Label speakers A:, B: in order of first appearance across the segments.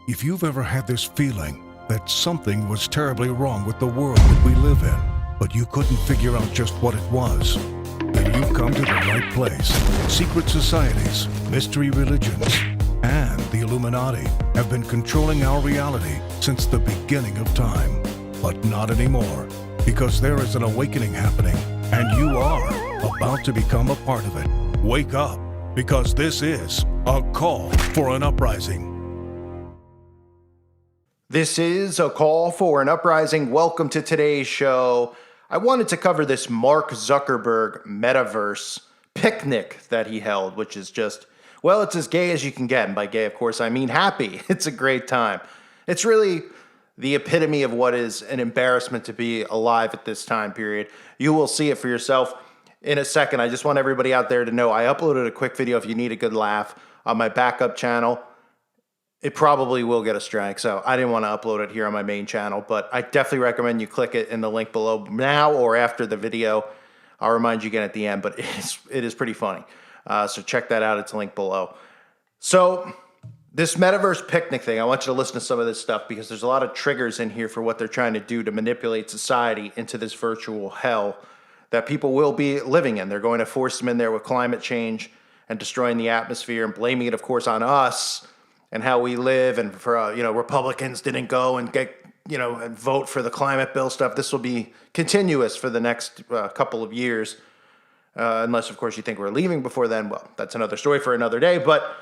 A: If you've ever had this feeling that something was terribly wrong with the world that we live in, but you couldn't figure out just what it was, then you've come to the right place. Secret societies, mystery religions, and the Illuminati have been controlling our reality since the beginning of time. But not anymore, because there is an awakening happening, and you are about to become a part of it. Wake up, because this is a call for an uprising.
B: This is a call for an uprising. Welcome to today's show. I wanted to cover this Mark Zuckerberg metaverse picnic that he held, which is just, well, it's as gay as you can get. And by gay, of course, I mean happy. It's a great time. It's really the epitome of what is an embarrassment to be alive at this time period. You will see it for yourself in a second. I just want everybody out there to know I uploaded a quick video if you need a good laugh on my backup channel. It probably will get a strike, so I didn't want to upload it here on my main channel, but I definitely recommend you click it in the link below now or after the video. I'll remind you again at the end, but it is pretty funny. So check that out. It's linked below. So this metaverse picnic thing, I want you to listen to some of this stuff because there's a lot of triggers in here for what they're trying to do to manipulate society into this virtual hell that people will be living in. They're going to force them in there with climate change and destroying the atmosphere and blaming it, of course, on us and how we live, and for Republicans didn't go and get and vote for the climate bill stuff. This will be continuous for the next couple of years, unless of course you think we're leaving before then. Well, that's another story for another day. But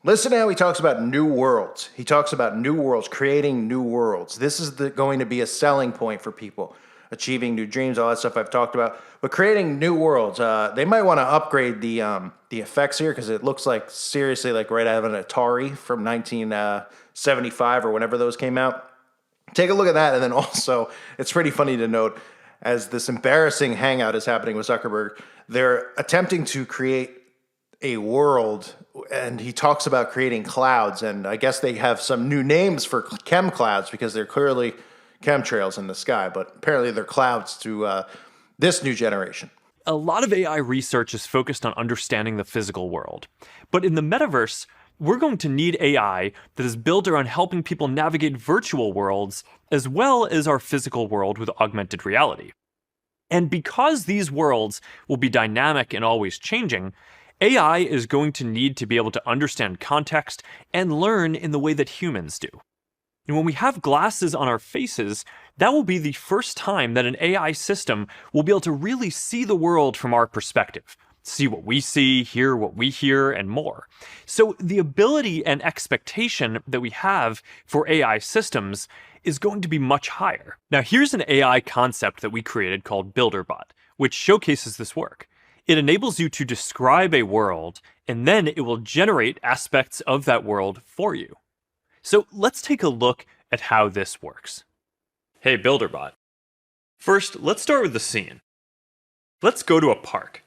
B: listen to how he talks about new worlds. He talks about new worlds, creating new worlds. This is going to be a selling point for people. Achieving new dreams, all that stuff I've talked about. But creating new worlds, they might want to upgrade the effects here because it looks like seriously like right out of an Atari from 1975 or whenever those came out. Take a look at that, and then also it's pretty funny to note as this embarrassing hangout is happening with Zuckerberg, they're attempting to create a world, and he talks about creating clouds, and I guess they have some new names for chem clouds because they're clearly chemtrails in the sky, but apparently they're clouds to this new generation.
C: A lot of AI research is focused on understanding the physical world. But in the metaverse, we're going to need AI that is built around helping people navigate virtual worlds as well as our physical world with augmented reality. And because these worlds will be dynamic and always changing, AI is going to need to be able to understand context and learn in the way that humans do. And when we have glasses on our faces, that will be the first time that an AI system will be able to really see the world from our perspective. See what we see, hear what we hear, and more. So the ability and expectation that we have for AI systems is going to be much higher. Now here's an AI concept that we created called BuilderBot, which showcases this work. It enables you to describe a world, and then it will generate aspects of that world for you. So let's take a look at how this works. Hey, BuilderBot. First, let's start with the scene. Let's go to a park.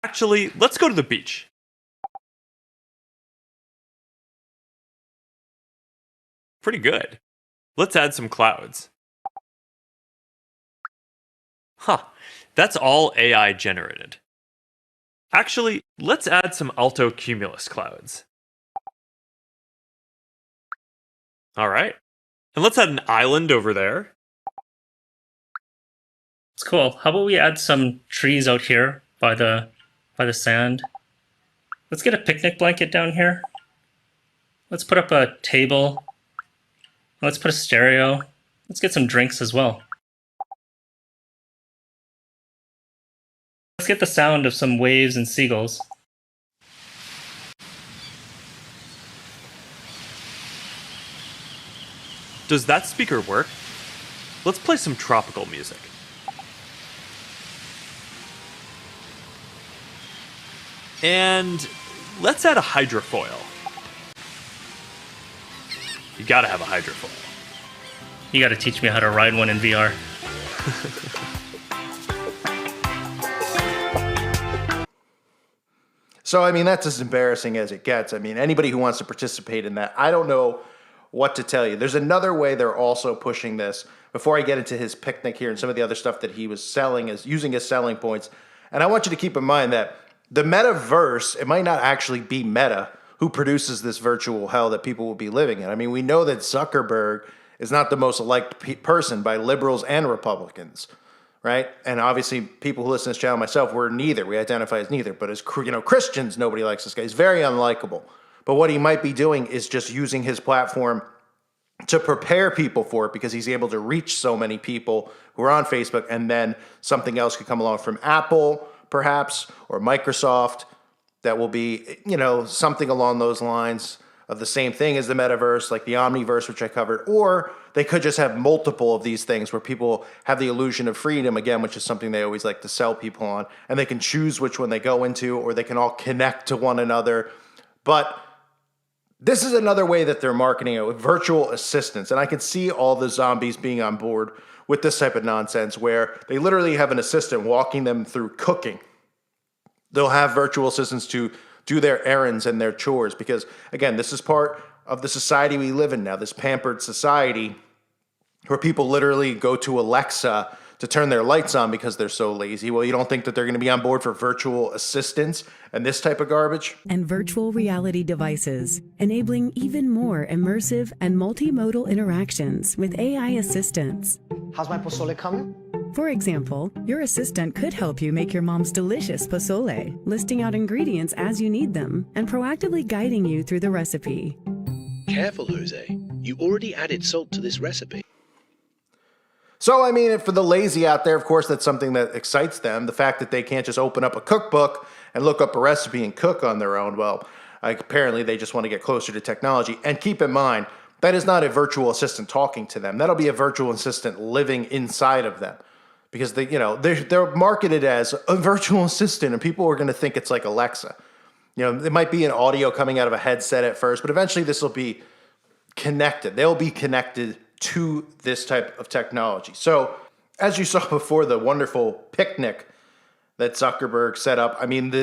C: Actually, let's go to the beach. Pretty good. Let's add some clouds. Huh, that's all AI generated. Actually, let's add some alto cumulus clouds. All right. And let's add an island over there.
D: It's cool. How about we add some trees out here by the sand? Let's get a picnic blanket down here. Let's put up a table. Let's put a stereo. Let's get some drinks as well. Let's get the sound of some waves and seagulls.
C: Does that speaker work? Let's play some tropical music. And let's add a hydrofoil. You gotta have a hydrofoil.
D: You gotta teach me how to ride one in VR.
B: So, I mean, that's as embarrassing as it gets. I mean, anybody who wants to participate in that, I don't know what to tell you. There's another way they're also pushing this. Before I get into his picnic here and some of the other stuff that he was selling, as using as selling points, and I want you to keep in mind that the metaverse, it might not actually be meta who produces this virtual hell that people will be living in. I mean, we know that Zuckerberg is not the most liked person by liberals and Republicans, right? And obviously, people who listen to this channel, myself, we're neither. We identify as neither. But as Christians, nobody likes this guy. He's very unlikable. But what he might be doing is just using his platform to prepare people for it, because he's able to reach so many people who are on Facebook, and then something else could come along from Apple, perhaps, or Microsoft that will be, something along those lines of the same thing as the metaverse, like the Omniverse, which I covered. Or they could just have multiple of these things where people have the illusion of freedom, again, which is something they always like to sell people on, and they can choose which one they go into, or they can all connect to one another. But this is another way that they're marketing it, with virtual assistants. And I can see all the zombies being on board with this type of nonsense, where they literally have an assistant walking them through cooking. They'll have virtual assistants to do their errands and their chores, because, again, this is part of the society we live in now, this pampered society where people literally go to Alexa to turn their lights on because they're so lazy. Well, you don't think that they're going to be on board for virtual assistants and this type of garbage?
E: And virtual reality devices, enabling even more immersive and multimodal interactions with AI assistants.
F: How's my pozole coming?
E: For example, your assistant could help you make your mom's delicious pozole, listing out ingredients as you need them and proactively guiding you through the recipe.
G: Careful, Jose. You already added salt to this recipe.
B: So, I mean, for the lazy out there, of course, that's something that excites them. The fact that they can't just open up a cookbook and look up a recipe and cook on their own. Well, apparently they just want to get closer to technology. And keep in mind, that is not a virtual assistant talking to them. That'll be a virtual assistant living inside of them. Because they're marketed as a virtual assistant, and people are going to think it's like Alexa. It might be an audio coming out of a headset at first, but eventually this will be connected. They'll be connected to this type of technology. So, as you saw before, the wonderful picnic that Zuckerberg set up, I mean,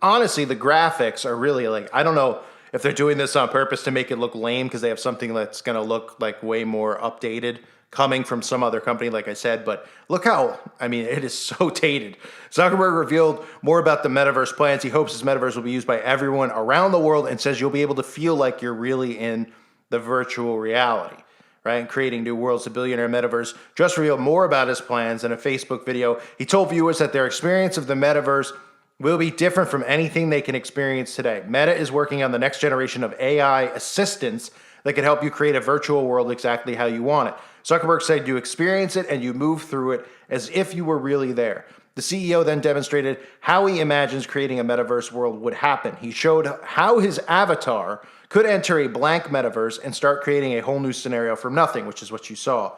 B: honestly, the graphics are really I don't know if they're doing this on purpose to make it look lame, because they have something that's going to look like way more updated coming from some other company, like I said. But look how, it is so dated. Zuckerberg revealed more about the metaverse plans. He hopes his metaverse will be used by everyone around the world, and says you'll be able to feel like you're really in the virtual reality, right? And creating new worlds. The billionaire metaverse just revealed more about his plans in a Facebook video. He told viewers that their experience of the metaverse will be different from anything they can experience today. Meta is working on the next generation of AI assistants that can help you create a virtual world exactly how you want it. Zuckerberg said you experience it and you move through it as if you were really there. The CEO then demonstrated how he imagines creating a metaverse world would happen. He showed how his avatar could enter a blank metaverse and start creating a whole new scenario from nothing, which is what you saw.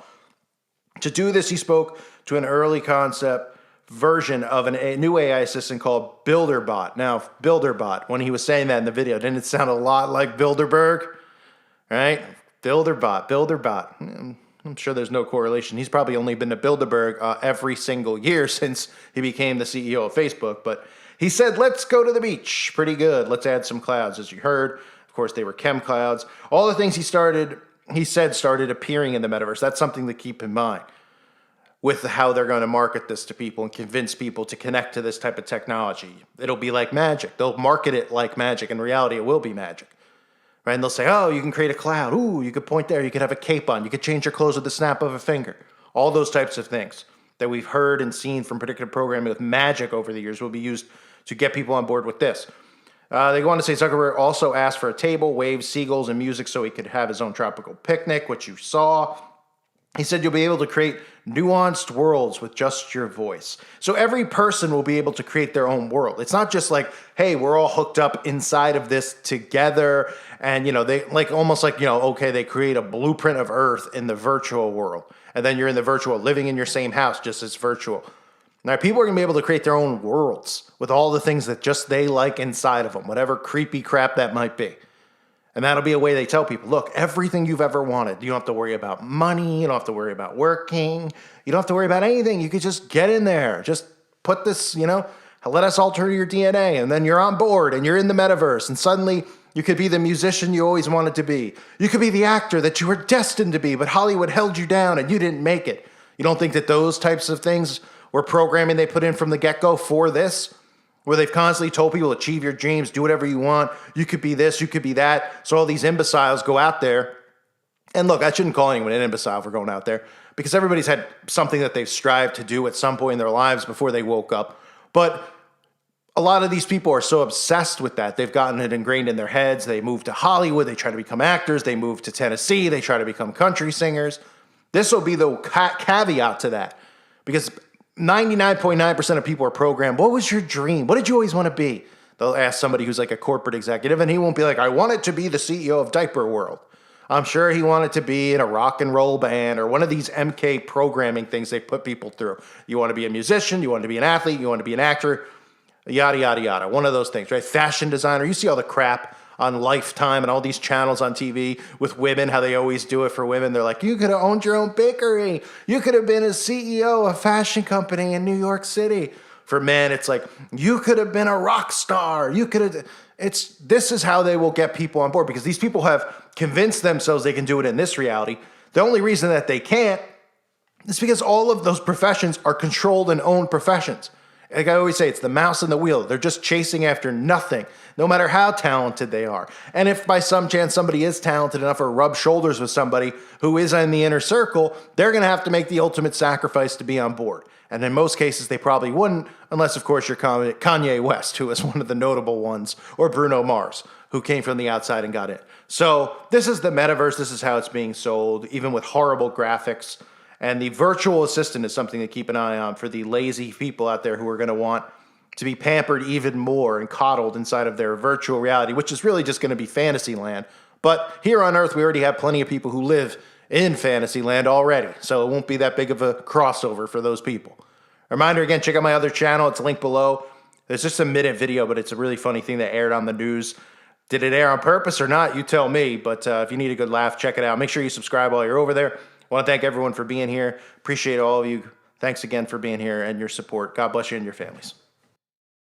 B: To do this, he spoke to an early concept version of a new AI assistant called BuilderBot. Now, BuilderBot, when he was saying that in the video, didn't it sound a lot like Bilderberg? Right? BuilderBot. I'm sure there's no correlation. He's probably only been to Bilderberg every single year since he became the CEO of Facebook. But he said, let's go to the beach. Pretty good. Let's add some clouds. As you heard, of course, they were chem clouds. All the things he said started appearing in the metaverse. That's something to keep in mind with how they're going to market this to people and convince people to connect to this type of technology. It'll be like magic. They'll market it like magic. In reality, it will be magic. Right? And they'll say, oh, you can create a cloud. Ooh, you could point there. You could have a cape on. You could change your clothes with the snap of a finger. All those types of things that we've heard and seen from predictive programming with magic over the years will be used to get people on board with this. They go on to say Zuckerberg also asked for a table, waves, seagulls, and music so he could have his own tropical picnic, which you saw. He said you'll be able to create nuanced worlds with just your voice. So every person will be able to create their own world. It's not just like, hey, we're all hooked up inside of this together. And, they they create a blueprint of Earth in the virtual world. And then you're in the virtual, living in your same house, just as virtual. Now, people are going to be able to create their own worlds with all the things that just they like inside of them, whatever creepy crap that might be. And that'll be a way they tell people, look, everything you've ever wanted. You don't have to worry about money. You don't have to worry about working. You don't have to worry about anything. You could just get in there. Just put this, let us alter your DNA. And then you're on board and you're in the metaverse. And suddenly you could be the musician you always wanted to be. You could be the actor that you were destined to be, but Hollywood held you down and you didn't make it. You don't think that those types of things were programming they put in from the get-go for this? where they've constantly told people, achieve your dreams, do whatever you want. You could be this, you could be that. So all these imbeciles go out there. And look, I shouldn't call anyone an imbecile for going out there, because everybody's had something that they've strived to do at some point in their lives before they woke up. But a lot of these people are so obsessed with that. They've gotten it ingrained in their heads. They move to Hollywood. They try to become actors. They move to Tennessee. They try to become country singers. This will be the caveat to that, because 99.9% of people are programmed. What was your dream? What did you always want to be? They'll ask somebody who's like a corporate executive, and he won't be like, I wanted to be the CEO of Diaper World. I'm sure he wanted to be in a rock and roll band or one of these MK programming things they put people through. You want to be a musician, you want to be an athlete, you want to be an actor, yada, yada, yada. One of those things, right? Fashion designer. You see all the crap on Lifetime and all these channels on TV with women, how they always do it for women. They're like, you could have owned your own bakery. You could have been a CEO of a fashion company in New York City. For men, it's like, you could have been a rock star. You could have... This is how they will get people on board, because these people have convinced themselves they can do it in this reality. The only reason that they can't is because all of those professions are controlled and owned professions. Like I always say, it's the mouse and the wheel. They're just chasing after nothing, no matter how talented they are. And if by some chance somebody is talented enough or rub shoulders with somebody who is in the inner circle, they're going to have to make the ultimate sacrifice to be on board. And in most cases, they probably wouldn't, unless, of course, you're Kanye West, who is one of the notable ones, or Bruno Mars, who came from the outside and got in. So this is the metaverse. This is how it's being sold, even with horrible graphics. And the virtual assistant is something to keep an eye on for the lazy people out there who are going to want to be pampered even more and coddled inside of their virtual reality, which is really just going to be fantasy land. But here on Earth, we already have plenty of people who live in Fantasyland already, so it won't be that big of a crossover for those people. Reminder again, check out my other channel. It's linked below. It's just a minute video, but it's a really funny thing that aired on the news. Did it air on purpose or not? You tell me, but if you need a good laugh, check it out. Make sure you subscribe while you're over there. I want to thank everyone for being here. Appreciate all of you. Thanks again for being here and your support. God bless you and your families.